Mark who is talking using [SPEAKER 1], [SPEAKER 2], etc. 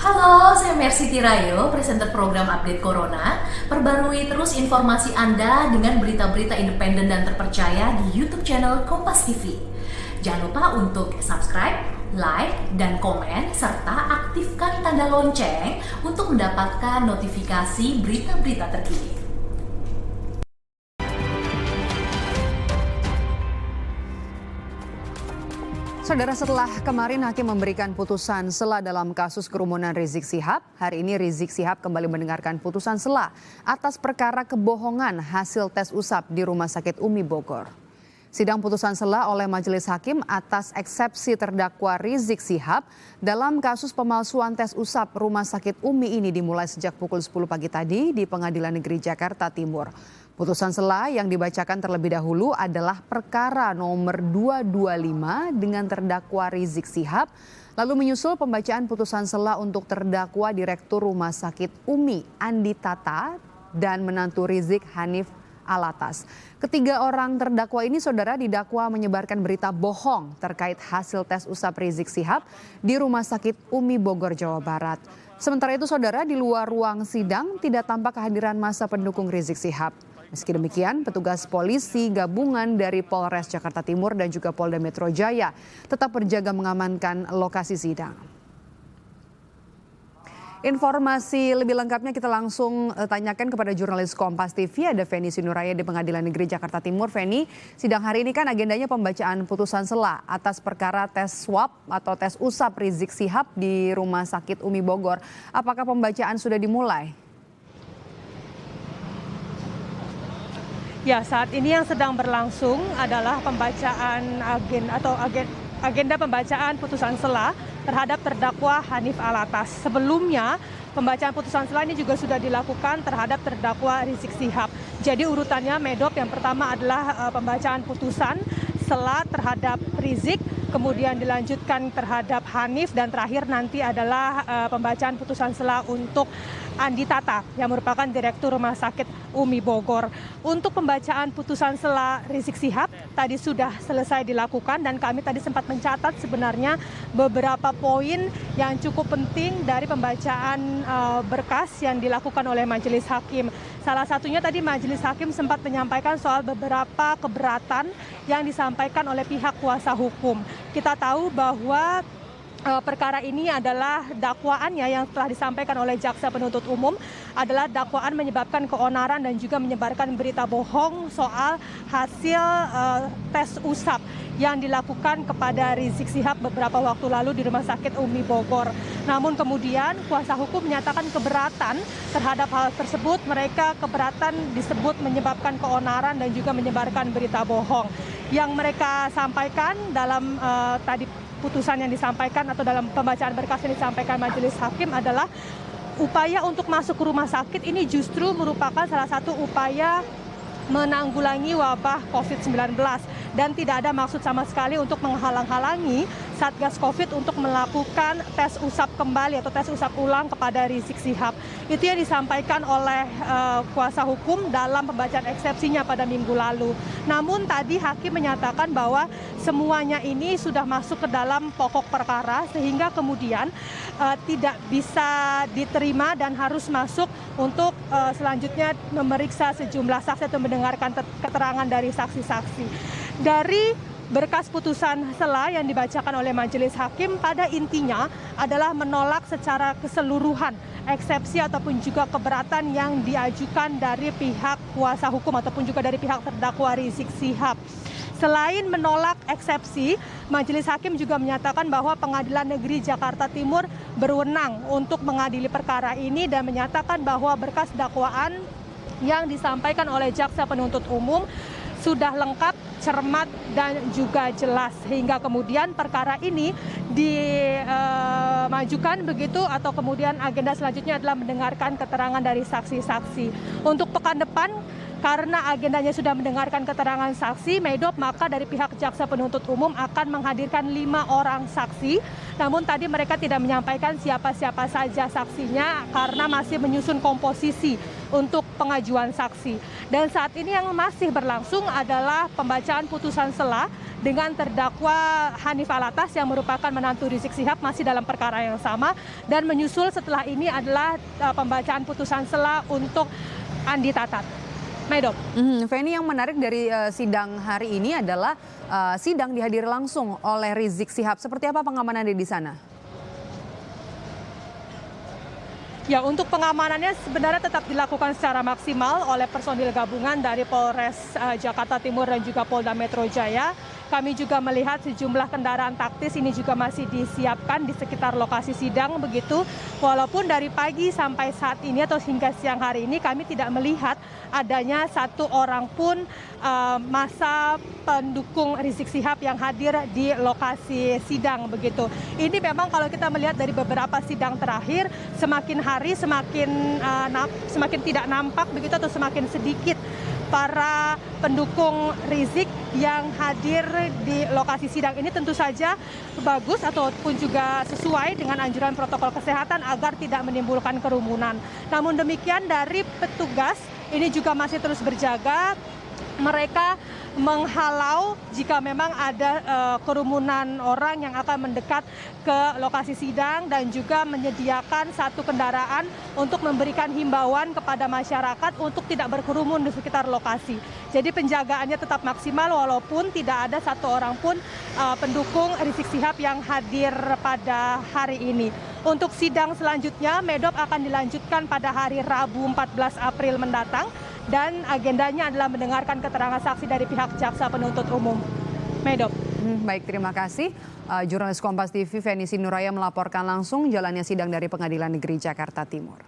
[SPEAKER 1] Halo, saya Mercy Tirayo, presenter program Update Corona. Perbarui terus informasi Anda dengan berita-berita independen dan terpercaya di YouTube channel Kompas TV. Jangan lupa untuk subscribe, like, dan komen, serta aktifkan tanda lonceng untuk mendapatkan notifikasi berita-berita terkini.
[SPEAKER 2] Saudara, setelah kemarin hakim memberikan putusan sela dalam kasus kerumunan Rizik Syihab, hari ini Rizik Syihab kembali mendengarkan putusan sela atas perkara kebohongan hasil tes usap di Rumah Sakit Umi Bogor. Sidang putusan sela oleh majelis hakim atas eksepsi terdakwa Rizik Syihab dalam kasus pemalsuan tes usap Rumah Sakit Umi ini dimulai sejak pukul 10 pagi tadi di Pengadilan Negeri Jakarta Timur. Putusan sela yang dibacakan terlebih dahulu adalah perkara nomor 225 dengan terdakwa Rizik Syihab, lalu menyusul pembacaan putusan sela untuk terdakwa Direktur Rumah Sakit Umi Andi Tata dan menantu Rizik Hanif Alatas. Ketiga orang terdakwa ini, saudara, didakwa menyebarkan berita bohong terkait hasil tes usap Rizik Syihab di Rumah Sakit Umi Bogor, Jawa Barat. Sementara itu, saudara, di luar ruang sidang tidak tampak kehadiran massa pendukung Rizik Syihab. Meski demikian, petugas polisi gabungan dari Polres Jakarta Timur dan juga Polda Metro Jaya tetap berjaga mengamankan lokasi sidang. Informasi lebih lengkapnya kita langsung tanyakan kepada jurnalis Kompas TV, ada Feni Sinuraya di Pengadilan Negeri Jakarta Timur. Feni, sidang hari ini kan agendanya pembacaan putusan sela atas perkara tes swab atau tes usap Rizik Syihab di Rumah Sakit Umi Bogor. Apakah pembacaan sudah dimulai?
[SPEAKER 3] Ya, saat ini yang sedang berlangsung adalah pembacaan agenda pembacaan putusan sela terhadap terdakwa Hanif Alatas. Sebelumnya, pembacaan putusan sela ini juga sudah dilakukan terhadap terdakwa Rizik Syihab. Jadi urutannya Medop, yang pertama adalah pembacaan putusan sela terhadap Rizik, kemudian dilanjutkan terhadap Hanif, dan terakhir nanti adalah pembacaan putusan sela untuk Andi Tata yang merupakan Direktur Rumah Sakit Umi Bogor. Untuk pembacaan putusan sela Rizik Syihab tadi sudah selesai dilakukan dan kami tadi sempat mencatat sebenarnya beberapa poin yang cukup penting dari pembacaan berkas yang dilakukan oleh majelis hakim. Salah satunya tadi majelis hakim sempat menyampaikan soal beberapa keberatan yang disampaikan oleh pihak kuasa hukum. Kita tahu bahwa perkara ini adalah dakwaannya yang telah disampaikan oleh jaksa penuntut umum adalah dakwaan menyebabkan keonaran dan juga menyebarkan berita bohong soal hasil tes usap yang dilakukan kepada Rizik Syihab beberapa waktu lalu di Rumah Sakit Umi Bogor. Namun kemudian kuasa hukum menyatakan keberatan terhadap hal tersebut. Mereka keberatan disebut menyebabkan keonaran dan juga menyebarkan berita bohong. Yang mereka sampaikan dalam tadi putusan yang disampaikan atau dalam pembacaan berkas yang disampaikan majelis hakim adalah upaya untuk masuk ke rumah sakit ini justru merupakan salah satu upaya menanggulangi wabah COVID-19 dan tidak ada maksud sama sekali untuk menghalang-halangi Satgas Covid untuk melakukan tes usap kembali atau tes usap ulang kepada Rizik Syihab. Itu yang disampaikan oleh kuasa hukum dalam pembacaan eksepsinya pada minggu lalu. Namun tadi hakim menyatakan bahwa semuanya ini sudah masuk ke dalam pokok perkara sehingga kemudian tidak bisa diterima dan harus masuk untuk selanjutnya memeriksa sejumlah saksi atau mendengarkan keterangan dari saksi-saksi. Dari berkas putusan sela yang dibacakan oleh majelis hakim pada intinya adalah menolak secara keseluruhan eksepsi ataupun juga keberatan yang diajukan dari pihak kuasa hukum ataupun juga dari pihak terdakwa Rizik Syihab. Selain menolak eksepsi, majelis hakim juga menyatakan bahwa Pengadilan Negeri Jakarta Timur berwenang untuk mengadili perkara ini dan menyatakan bahwa berkas dakwaan yang disampaikan oleh jaksa penuntut umum sudah lengkap, cermat, dan juga jelas. Hingga kemudian perkara ini dimajukan begitu atau kemudian agenda selanjutnya adalah mendengarkan keterangan dari saksi-saksi. Untuk pekan depan, karena agendanya sudah mendengarkan keterangan saksi, Medop, maka dari pihak jaksa penuntut umum akan menghadirkan 5 orang saksi. Namun tadi mereka tidak menyampaikan siapa-siapa saja saksinya karena masih menyusun komposisi untuk pengajuan saksi. Dan saat ini yang masih berlangsung adalah pembacaan putusan sela dengan terdakwa Hanif Alatas yang merupakan menantu Rizik Syihab masih dalam perkara yang sama, dan menyusul setelah ini adalah pembacaan putusan sela untuk Andi Tatat. Medop.
[SPEAKER 2] Feni, yang menarik dari sidang hari ini adalah sidang dihadiri langsung oleh Rizik Syihab. Seperti apa pengamanan di sana?
[SPEAKER 3] Ya, untuk pengamanannya sebenarnya tetap dilakukan secara maksimal oleh personil gabungan dari Polres Jakarta Timur dan juga Polda Metro Jaya. Kami juga melihat sejumlah kendaraan taktis ini juga masih disiapkan di sekitar lokasi sidang begitu. Walaupun dari pagi sampai saat ini atau hingga siang hari ini kami tidak melihat adanya satu orang pun massa pendukung Rizik Syihab yang hadir di lokasi sidang begitu. Ini memang kalau kita melihat dari beberapa sidang terakhir, semakin hari semakin tidak nampak begitu atau semakin sedikit para pendukung Rizik yang hadir di lokasi sidang. Ini tentu saja bagus ataupun juga sesuai dengan anjuran protokol kesehatan agar tidak menimbulkan kerumunan. Namun demikian dari petugas ini juga masih terus berjaga. Mereka menghalau jika memang ada kerumunan orang yang akan mendekat ke lokasi sidang dan juga menyediakan satu kendaraan untuk memberikan himbauan kepada masyarakat untuk tidak berkerumun di sekitar lokasi. Jadi penjagaannya tetap maksimal walaupun tidak ada satu orang pun pendukung Rizik Syihab yang hadir pada hari ini. Untuk sidang selanjutnya, Medop akan dilanjutkan pada hari Rabu 14 April mendatang. Dan agendanya adalah mendengarkan keterangan saksi dari pihak jaksa penuntut umum. Medop.
[SPEAKER 2] Baik, terima kasih. Jurnalis Kompas TV Feni Sinuraya melaporkan langsung jalannya sidang dari Pengadilan Negeri Jakarta Timur.